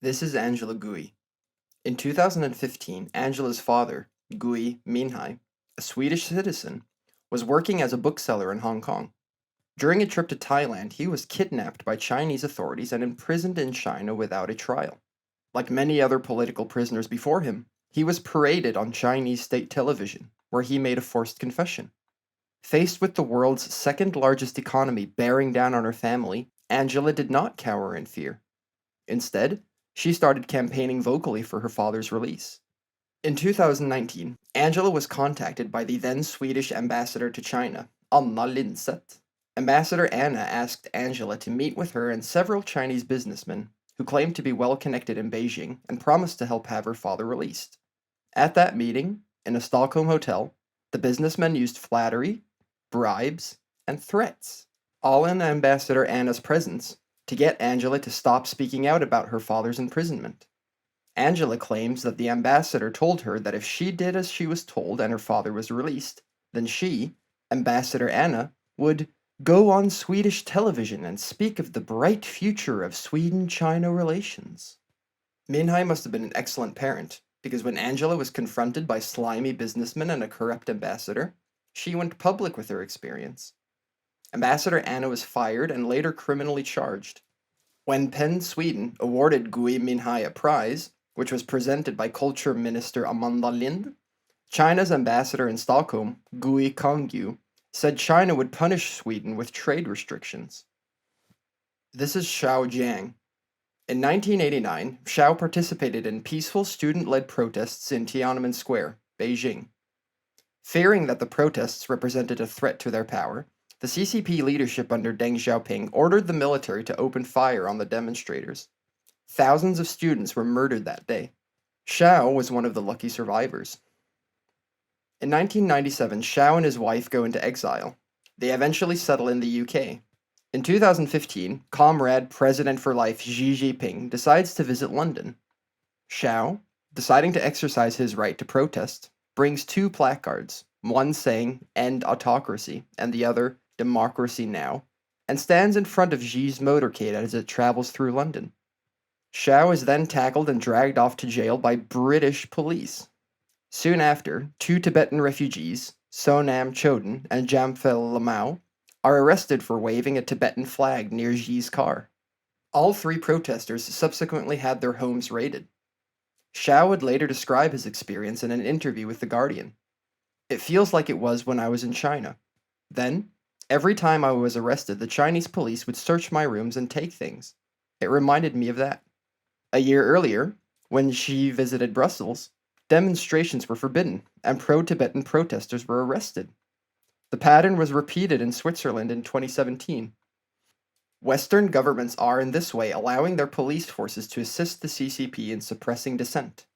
This is Angela Gui. In 2015, Angela's father, Gui Minhai, a Swedish citizen, was working as a bookseller in Hong Kong. During a trip to Thailand, he was kidnapped by Chinese authorities and imprisoned in China without a trial. Like many other political prisoners before him, he was paraded on Chinese state television, where he made a forced confession. Faced with the world's second largest economy bearing down on her family, Angela did not cower in fear. Instead, she started campaigning vocally for her father's release. In 2019, Angela was contacted by the then Swedish ambassador to China, Anna Lindset. Ambassador Anna asked Angela to meet with her and several Chinese businessmen who claimed to be well connected in Beijing and promised to help have her father released. At that meeting, in a Stockholm hotel, the businessmen used flattery, bribes, and threats, all in Ambassador Anna's presence, to get Angela to stop speaking out about her father's imprisonment. Angela claims that the ambassador told her that if she did as she was told and her father was released, then she, Ambassador Anna, would go on Swedish television and speak of the bright future of Sweden-China relations. Minhai must have been an excellent parent, because when Angela was confronted by slimy businessmen and a corrupt ambassador, she went public with her experience. Ambassador Anna was fired and later criminally charged. When Penn, Sweden awarded Gui Minhai a prize, which was presented by Culture Minister Amanda Lind, China's ambassador in Stockholm, Gui Kongyu, said China would punish Sweden with trade restrictions. This is Xiao Jiang. In 1989, Xiao participated in peaceful student-led protests in Tiananmen Square, Beijing. Fearing that the protests represented a threat to their power, the CCP leadership under Deng Xiaoping ordered the military to open fire on the demonstrators. Thousands of students were murdered that day. Xiao was one of the lucky survivors. In 1997, Xiao and his wife go into exile. They eventually settle in the UK. In 2015, comrade President for Life Xi Jinping decides to visit London. Xiao, deciding to exercise his right to protest, brings two placards, one saying "End Autocracy" and the other "Democracy Now," and stands in front of Xi's motorcade as it travels through London. Xiao is then tackled and dragged off to jail by British police. Soon after, two Tibetan refugees, Sonam Choden and Jamphel Lamau, are arrested for waving a Tibetan flag near Xi's car. All three protesters subsequently had their homes raided. Xiao would later describe his experience in an interview with The Guardian. "It feels like it was when I was in China. Then, every time I was arrested, the Chinese police would search my rooms and take things. It reminded me of that." A year earlier, when Xi visited Brussels, demonstrations were forbidden and pro-Tibetan protesters were arrested. The pattern was repeated in Switzerland in 2017. Western governments are in this way allowing their police forces to assist the CCP in suppressing dissent.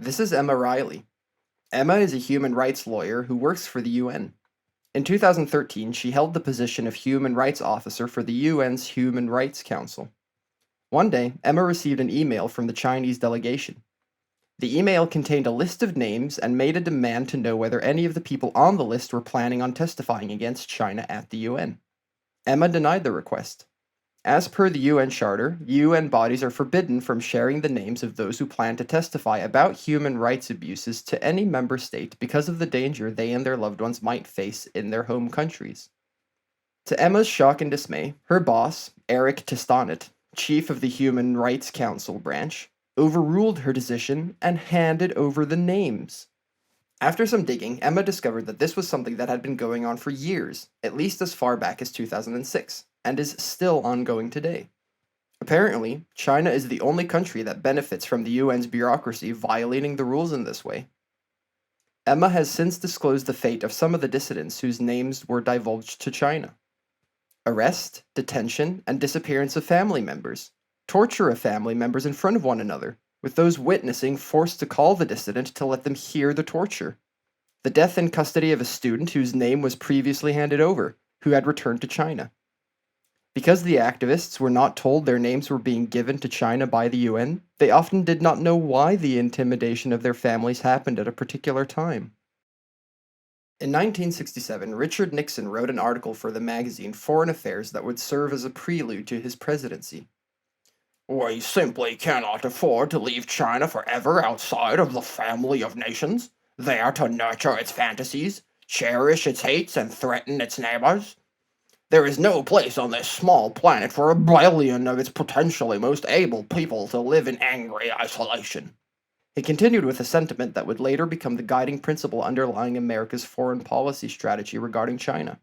This is Emma Riley. Emma is a human rights lawyer who works for the UN. In 2013, she held the position of Human Rights Officer for the UN's Human Rights Council. One day, Emma received an email from the Chinese delegation. The email contained a list of names and made a demand to know whether any of the people on the list were planning on testifying against China at the UN. Emma denied the request. As per the UN Charter, UN bodies are forbidden from sharing the names of those who plan to testify about human rights abuses to any member state because of the danger they and their loved ones might face in their home countries. To Emma's shock and dismay, her boss, Eric Testanit, chief of the Human Rights Council branch, overruled her decision and handed over the names. After some digging, Emma discovered that this was something that had been going on for years, at least as far back as 2006, and is still ongoing today. Apparently, China is the only country that benefits from the UN's bureaucracy violating the rules in this way. Emma has since disclosed the fate of some of the dissidents whose names were divulged to China. Arrest, detention, and disappearance of family members. Torture of family members in front of one another, with those witnessing forced to call the dissident to let them hear the torture. The death in custody of a student whose name was previously handed over, who had returned to China. Because the activists were not told their names were being given to China by the UN, they often did not know why the intimidation of their families happened at a particular time. In 1967, Richard Nixon wrote an article for the magazine Foreign Affairs that would serve as a prelude to his presidency. We simply cannot afford to leave China forever outside of the family of nations, there to nurture its fantasies, cherish its hates, and threaten its neighbors. There is no place on this small planet for a billion of its potentially most able people to live in angry isolation. He continued with a sentiment that would later become the guiding principle underlying America's foreign policy strategy regarding China.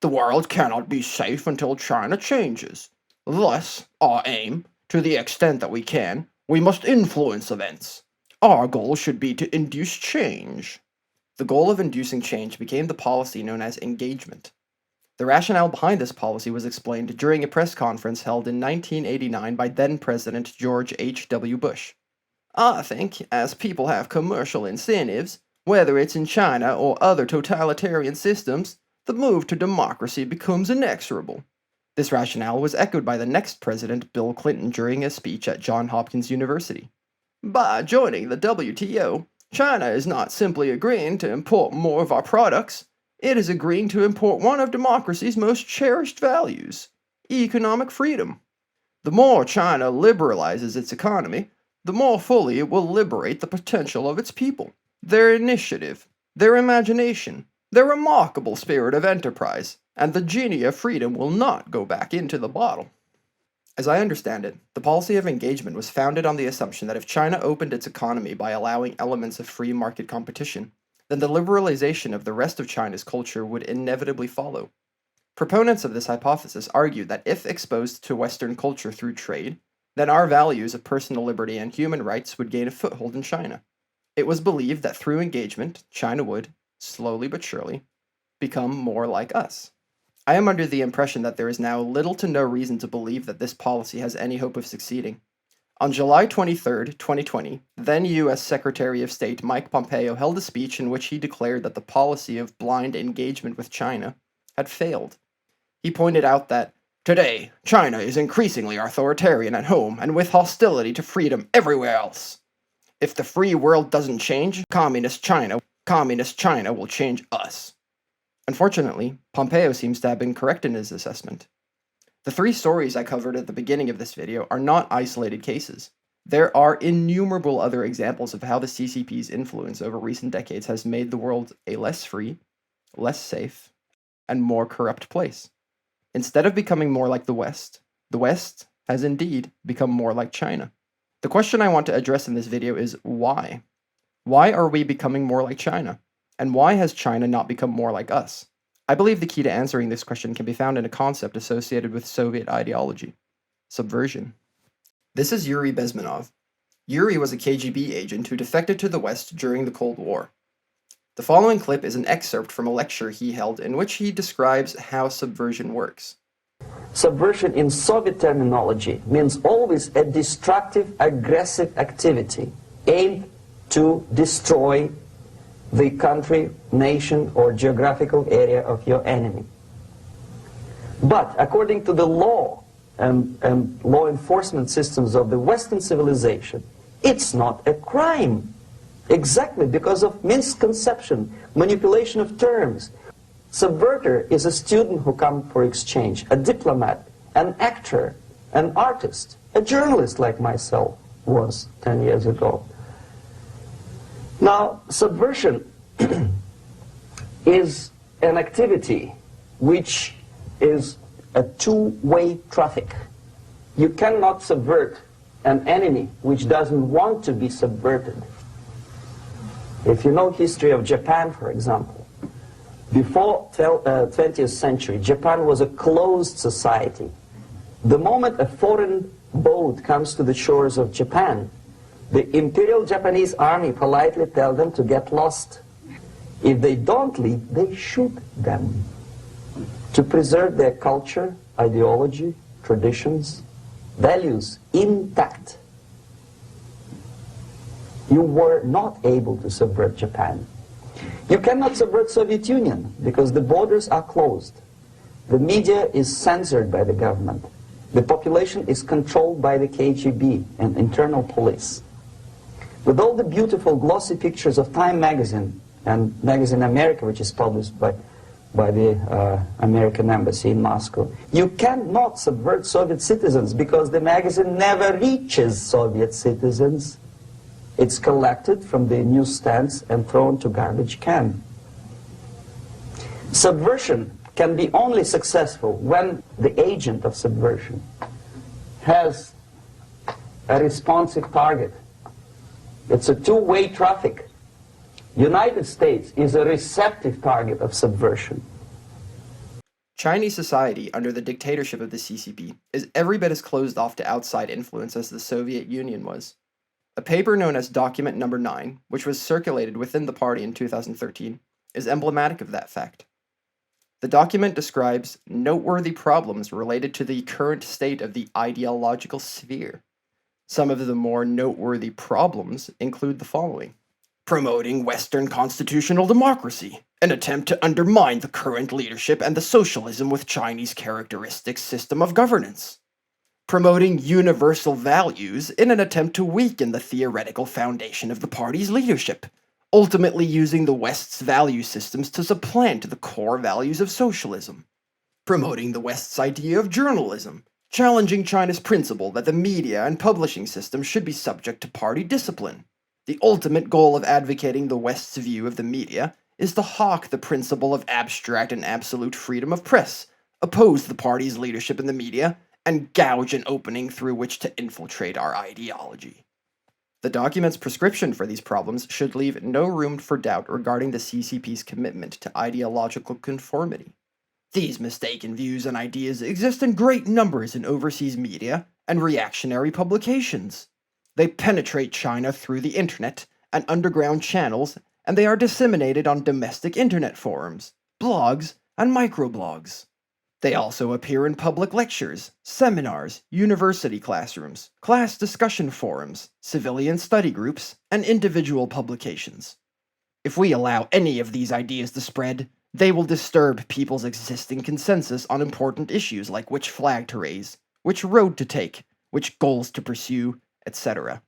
The world cannot be safe until China changes. Thus, our aim, to the extent that we can, we must influence events. Our goal should be to induce change. The goal of inducing change became the policy known as engagement. The rationale behind this policy was explained during a press conference held in 1989 by then-President George H.W. Bush. I think, as people have commercial incentives, whether it's in China or other totalitarian systems, the move to democracy becomes inexorable. This rationale was echoed by the next president, Bill Clinton, during a speech at Johns Hopkins University. By joining the WTO, China is not simply agreeing to import more of our products, it is agreeing to import one of democracy's most cherished values, economic freedom. The more China liberalizes its economy, the more fully it will liberate the potential of its people, their initiative, their imagination, their remarkable spirit of enterprise, and the genie of freedom will not go back into the bottle. As I understand it, the policy of engagement was founded on the assumption that if China opened its economy by allowing elements of free market competition, then the liberalization of the rest of China's culture would inevitably follow. Proponents of this hypothesis argue that if exposed to Western culture through trade, then our values of personal liberty and human rights would gain a foothold in China. It was believed that through engagement, China would, slowly but surely, become more like us. I am under the impression that there is now little to no reason to believe that this policy has any hope of succeeding. On July 23, 2020, then U.S. Secretary of State Mike Pompeo held a speech in which he declared that the policy of blind engagement with China had failed. He pointed out that, "Today, China is increasingly authoritarian at home and with hostility to freedom everywhere else. If the free world doesn't change, Communist China will change us." Unfortunately, Pompeo seems to have been correct in his assessment. The three stories I covered at the beginning of this video are not isolated cases. There are innumerable other examples of how the CCP's influence over recent decades has made the world a less free, less safe, and more corrupt place. Instead of becoming more like the West has indeed become more like China. The question I want to address in this video is why? Why are we becoming more like China? And why has China not become more like us? I believe the key to answering this question can be found in a concept associated with Soviet ideology: subversion. This is Yuri Bezmenov. Yuri was a KGB agent who defected to the West during the Cold War. The following clip is an excerpt from a lecture he held in which he describes how subversion works. Subversion in Soviet terminology means always a destructive, aggressive activity aimed to destroy the country, nation, or geographical area of your enemy. But according to the law and law enforcement systems of the Western civilization, it's not a crime. Exactly because of misconception, manipulation of terms. Subverter is a student who comes for exchange, a diplomat, an actor, an artist, a journalist like myself was 10 years ago. Now, subversion is an activity which is a two-way traffic. You cannot subvert an enemy which doesn't want to be subverted. If you know history of Japan, for example, before 20th century, Japan was a closed society. The moment a foreign boat comes to the shores of Japan, the Imperial Japanese Army politely tells them to get lost. If they don't leave, they shoot them to preserve their culture, ideology, traditions, values intact. You were not able to subvert Japan. You cannot subvert Soviet Union because the borders are closed. The media is censored by the government. The population is controlled by the KGB and internal police. With all the beautiful glossy pictures of Time magazine and Magazine America, which is published by by the American embassy in Moscow. You cannot subvert Soviet citizens because the magazine never reaches Soviet citizens. It's collected from the newsstands and thrown to garbage can. Subversion can be only successful when the agent of subversion has a responsive target. It's a two-way traffic. United States is a receptive target of subversion. Chinese society under the dictatorship of the CCP is every bit as closed off to outside influence as the Soviet Union was. A paper known as Document Number 9, which was circulated within the party in 2013, is emblematic of that fact. The document describes noteworthy problems related to the current state of the ideological sphere. Some of the more noteworthy problems include the following. Promoting Western constitutional democracy, an attempt to undermine the current leadership and the socialism with Chinese characteristics system of governance. Promoting universal values in an attempt to weaken the theoretical foundation of the party's leadership, ultimately using the West's value systems to supplant the core values of socialism. Promoting the West's idea of journalism, challenging China's principle that the media and publishing system should be subject to party discipline. The ultimate goal of advocating the West's view of the media is to hawk the principle of abstract and absolute freedom of press, oppose the party's leadership in the media, and gouge an opening through which to infiltrate our ideology. The document's prescription for these problems should leave no room for doubt regarding the CCP's commitment to ideological conformity. These mistaken views and ideas exist in great numbers in overseas media and reactionary publications. They penetrate China through the internet and underground channels, and they are disseminated on domestic internet forums, blogs, and microblogs. They also appear in public lectures, seminars, university classrooms, class discussion forums, civilian study groups, and individual publications. If we allow any of these ideas to spread, they will disturb people's existing consensus on important issues like which flag to raise, which road to take, which goals to pursue, etc.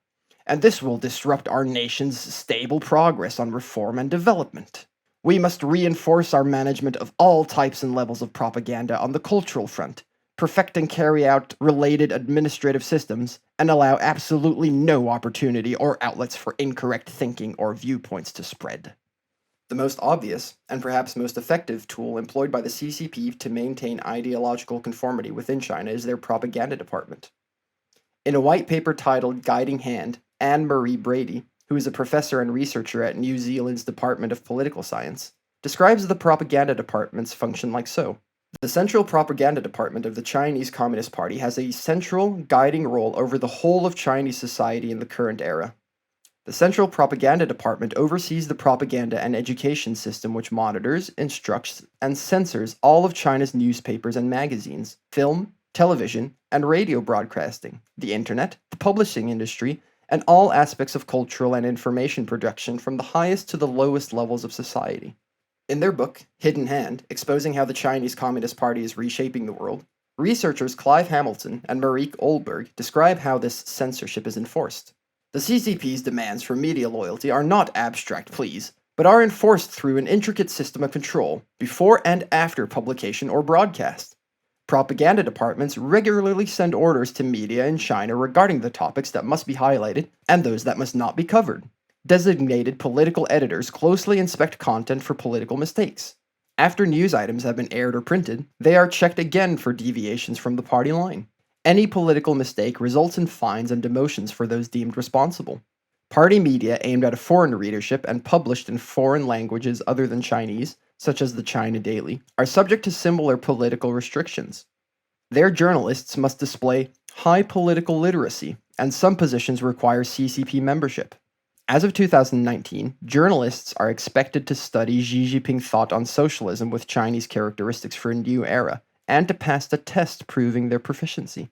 And this will disrupt our nation's stable progress on reform and development. We must reinforce our management of all types and levels of propaganda on the cultural front, perfect and carry out related administrative systems, and allow absolutely no opportunity or outlets for incorrect thinking or viewpoints to spread. The most obvious, and perhaps most effective tool employed by the CCP to maintain ideological conformity within China is their propaganda department. In a white paper titled Guiding Hand, Anne-Marie Brady, who is a professor and researcher at New Zealand's Department of Political Science, describes the propaganda department's function like so. The Central Propaganda Department of the Chinese Communist Party has a central, guiding role over the whole of Chinese society in the current era. The Central Propaganda Department oversees the propaganda and education system which monitors, instructs, and censors all of China's newspapers and magazines, film, television, and radio broadcasting, the internet, the publishing industry, and all aspects of cultural and information production from the highest to the lowest levels of society. In their book, Hidden Hand, exposing how the Chinese Communist Party is reshaping the world, researchers Clive Hamilton and Marieke Olberg describe how this censorship is enforced. The CCP's demands for media loyalty are not abstract pleas, but are enforced through an intricate system of control, before and after publication or broadcast. Propaganda departments regularly send orders to media in China regarding the topics that must be highlighted and those that must not be covered. Designated political editors closely inspect content for political mistakes. After news items have been aired or printed, they are checked again for deviations from the party line. Any political mistake results in fines and demotions for those deemed responsible. Party media aimed at a foreign readership and published in foreign languages other than Chinese, such as the China Daily, are subject to similar political restrictions. Their journalists must display high political literacy, and some positions require CCP membership. As of 2019, journalists are expected to study Xi Jinping thought on socialism with Chinese characteristics for a new era, and to pass the test proving their proficiency.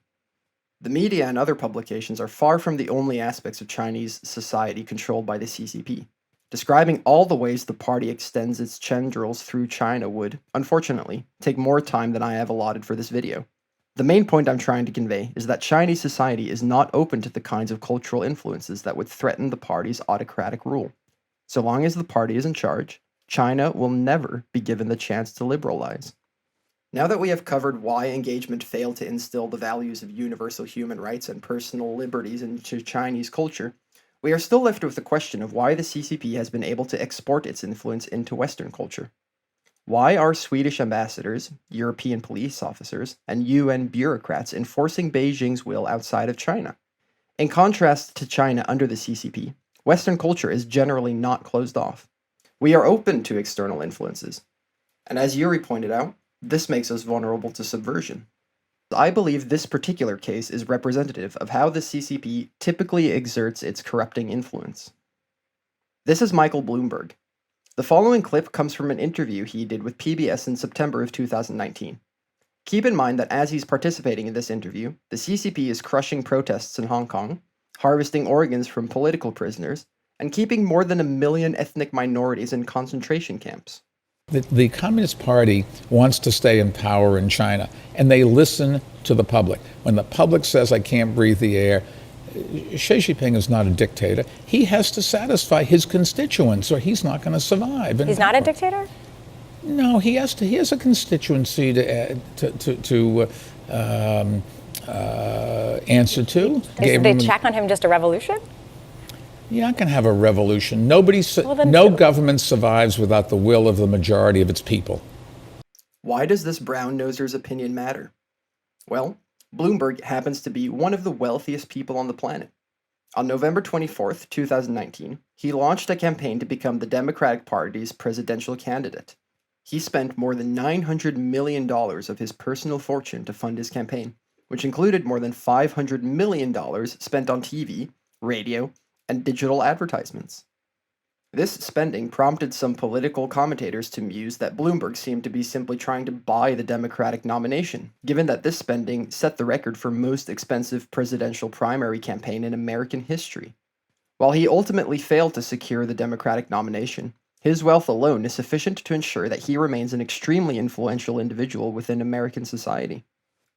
The media and other publications are far from the only aspects of Chinese society controlled by the CCP. Describing all the ways the party extends its tendrils through China would, unfortunately, take more time than I have allotted for this video. The main point I'm trying to convey is that Chinese society is not open to the kinds of cultural influences that would threaten the party's autocratic rule. So long as the party is in charge, China will never be given the chance to liberalize. Now that we have covered why engagement failed to instill the values of universal human rights and personal liberties into Chinese culture, we are still left with the question of why the CCP has been able to export its influence into Western culture. Why are Swedish ambassadors, European police officers, and UN bureaucrats enforcing Beijing's will outside of China? In contrast to China under the CCP, Western culture is generally not closed off. We are open to external influences. And as Yuri pointed out, this makes us vulnerable to subversion. I believe this particular case is representative of how the CCP typically exerts its corrupting influence. This is Michael Bloomberg. The following clip comes from an interview he did with PBS in September of 2019. Keep in mind that as he's participating in this interview, the CCP is crushing protests in Hong Kong, harvesting organs from political prisoners, and keeping more than 1 million ethnic minorities in concentration camps. The Communist Party wants to stay in power in China, and they listen to the public. When the public says, I can't breathe the air, Xi Jinping is not a dictator. He has to satisfy his constituents, or he's not going to survive. He's not a dictator? No, he has a constituency to answer to. Is the check on him just a revolution? You're not going to have a revolution. Government survives without the will of the majority of its people. Why does this brown-noser's opinion matter? Well, Bloomberg happens to be one of the wealthiest people on the planet. On November 24th, 2019, he launched a campaign to become the Democratic Party's presidential candidate. He spent more than $900 million of his personal fortune to fund his campaign, which included more than $500 million spent on TV, radio, and digital advertisements. This spending prompted some political commentators to muse that Bloomberg seemed to be simply trying to buy the Democratic nomination, given that this spending set the record for most expensive presidential primary campaign in American history. While he ultimately failed to secure the Democratic nomination, his wealth alone is sufficient to ensure that he remains an extremely influential individual within American society.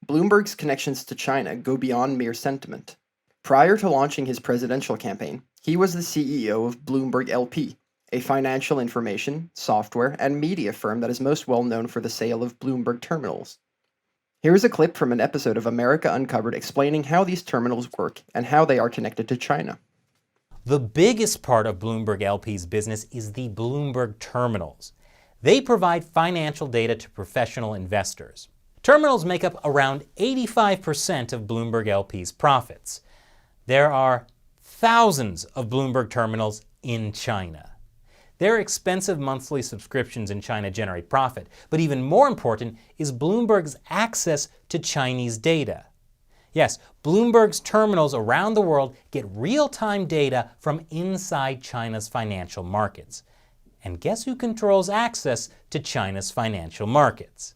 Bloomberg's connections to China go beyond mere sentiment. Prior to launching his presidential campaign, he was the CEO of Bloomberg LP, a financial information, software, and media firm that is most well known for the sale of Bloomberg terminals. Here's a clip from an episode of America Uncovered explaining how these terminals work and how they are connected to China. The biggest part of Bloomberg LP's business is the Bloomberg terminals. They provide financial data to professional investors. Terminals make up around 85% of Bloomberg LP's profits. There are thousands of Bloomberg terminals in China. Their expensive monthly subscriptions in China generate profit, but even more important is Bloomberg's access to Chinese data. Yes, Bloomberg's terminals around the world get real-time data from inside China's financial markets. And guess who controls access to China's financial markets?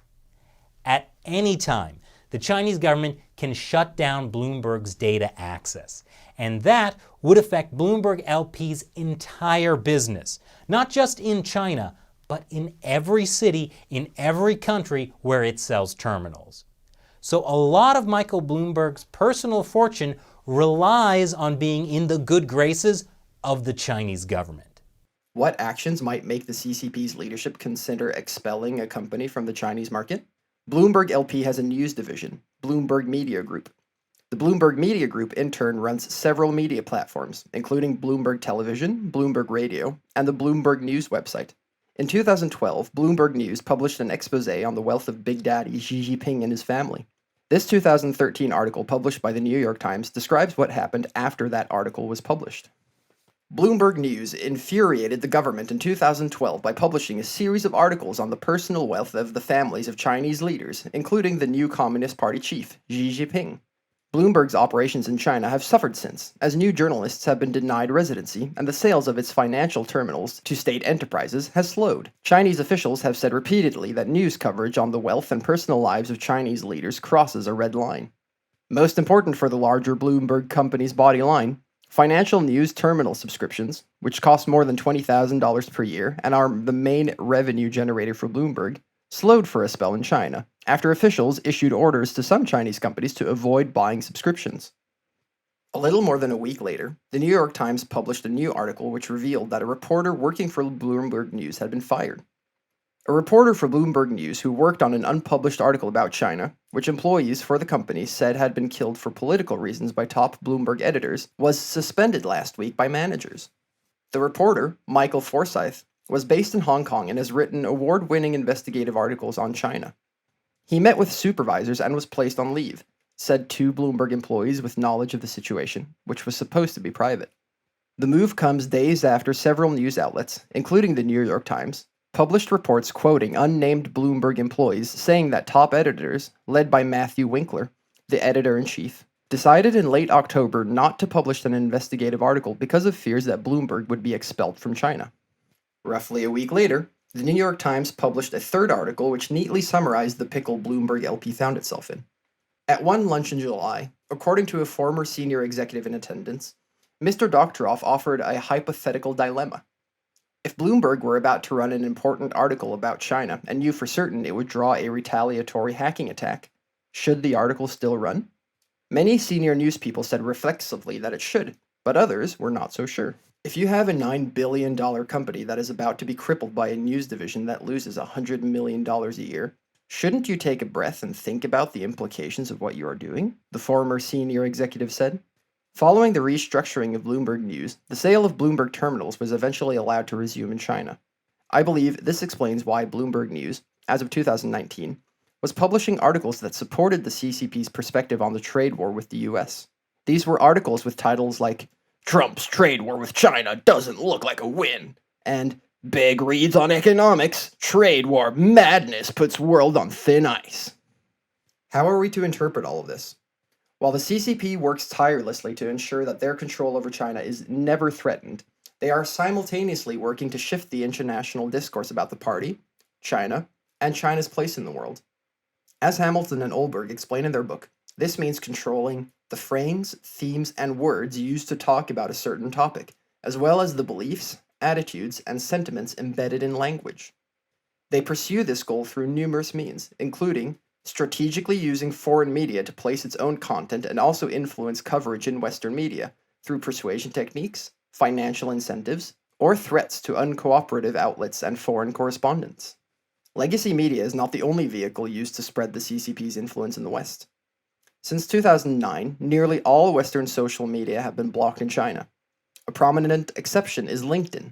At any time, the Chinese government can shut down Bloomberg's data access. And that would affect Bloomberg LP's entire business, not just in China, but in every city, in every country where it sells terminals. So a lot of Michael Bloomberg's personal fortune relies on being in the good graces of the Chinese government. What actions might make the CCP's leadership consider expelling a company from the Chinese market? Bloomberg LP has a news division, Bloomberg Media Group. The Bloomberg Media Group in turn runs several media platforms, including Bloomberg Television, Bloomberg Radio, and the Bloomberg News website. In 2012, Bloomberg News published an expose on the wealth of Big Daddy Xi Jinping and his family. This 2013 article published by the New York Times describes what happened after that article was published. Bloomberg News infuriated the government in 2012 by publishing a series of articles on the personal wealth of the families of Chinese leaders, including the new Communist Party chief, Xi Jinping. Bloomberg's operations in China have suffered since, as new journalists have been denied residency, and the sales of its financial terminals to state enterprises has slowed. Chinese officials have said repeatedly that news coverage on the wealth and personal lives of Chinese leaders crosses a red line. Most important for the larger Bloomberg company's bottom line, financial news terminal subscriptions, which cost more than $20,000 per year and are the main revenue generator for Bloomberg, slowed for a spell in China, after officials issued orders to some Chinese companies to avoid buying subscriptions. A little more than a week later, the New York Times published a new article which revealed that a reporter working for Bloomberg News had been fired. A reporter for Bloomberg News who worked on an unpublished article about China, which employees for the company said had been killed for political reasons by top Bloomberg editors, was suspended last week by managers. The reporter, Michael Forsyth, was based in Hong Kong and has written award-winning investigative articles on China. He met with supervisors and was placed on leave, said two Bloomberg employees with knowledge of the situation, which was supposed to be private. The move comes days after several news outlets, including the New York Times, published reports quoting unnamed Bloomberg employees saying that top editors, led by Matthew Winkler, the editor-in-chief, decided in late October not to publish an investigative article because of fears that Bloomberg would be expelled from China. Roughly a week later, the New York Times published a third article which neatly summarized the pickle Bloomberg LP found itself in. At one lunch in July, according to a former senior executive in attendance, Mr. Doctoroff offered a hypothetical dilemma. If Bloomberg were about to run an important article about China and knew for certain it would draw a retaliatory hacking attack, should the article still run? Many senior news people said reflexively that it should, but others were not so sure. If you have a $9 billion company that is about to be crippled by a news division that loses $100 million a year, shouldn't you take a breath and think about the implications of what you are doing? The former senior executive said. Following the restructuring of Bloomberg News, the sale of Bloomberg terminals was eventually allowed to resume in China. I believe this explains why Bloomberg News, as of 2019, was publishing articles that supported the CCP's perspective on the trade war with the US. These were articles with titles like, "Trump's trade war with China doesn't look like a win," and "Big reads on economics, trade war madness puts world on thin ice." How are we to interpret all of this? While the CCP works tirelessly to ensure that their control over China is never threatened, they are simultaneously working to shift the international discourse about the party, China, and China's place in the world. As Hamilton and Olberg explain in their book, this means controlling the frames, themes, and words used to talk about a certain topic, as well as the beliefs, attitudes, and sentiments embedded in language. They pursue this goal through numerous means, including strategically using foreign media to place its own content and also influence coverage in Western media through persuasion techniques, financial incentives, or threats to uncooperative outlets and foreign correspondents. Legacy media is not the only vehicle used to spread the CCP's influence in the West. Since 2009, nearly all Western social media have been blocked in China. A prominent exception is LinkedIn.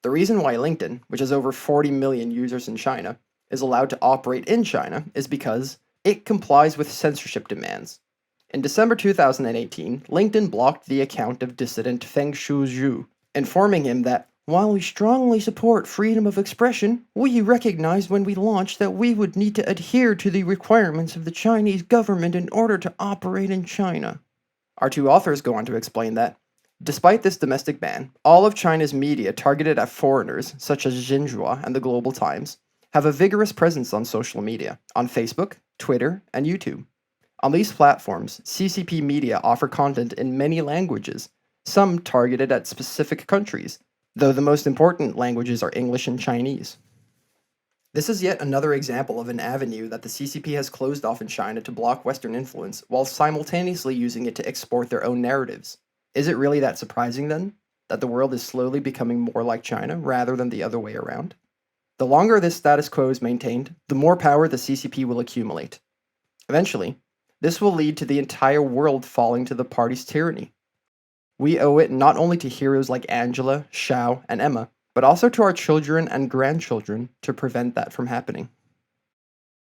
The reason why LinkedIn, which has over 40 million users in China, is allowed to operate in China is because it complies with censorship demands. In December 2018, LinkedIn blocked the account of dissident Feng Shuzhu, informing him that, "While we strongly support freedom of expression, we recognized when we launched that we would need to adhere to the requirements of the Chinese government in order to operate in China." Our two authors go on to explain that, despite this domestic ban, all of China's media targeted at foreigners, such as Xinhua and the Global Times, have a vigorous presence on social media, on Facebook, Twitter, and YouTube. On these platforms, CCP media offer content in many languages, some targeted at specific countries, though the most important languages are English and Chinese. This is yet another example of an avenue that the CCP has closed off in China to block Western influence, while simultaneously using it to export their own narratives. Is it really that surprising, then, that the world is slowly becoming more like China rather than the other way around? The longer this status quo is maintained, the more power the CCP will accumulate. Eventually, this will lead to the entire world falling to the party's tyranny. We owe it not only to heroes like Angela, Xiao, and Emma, but also to our children and grandchildren to prevent that from happening.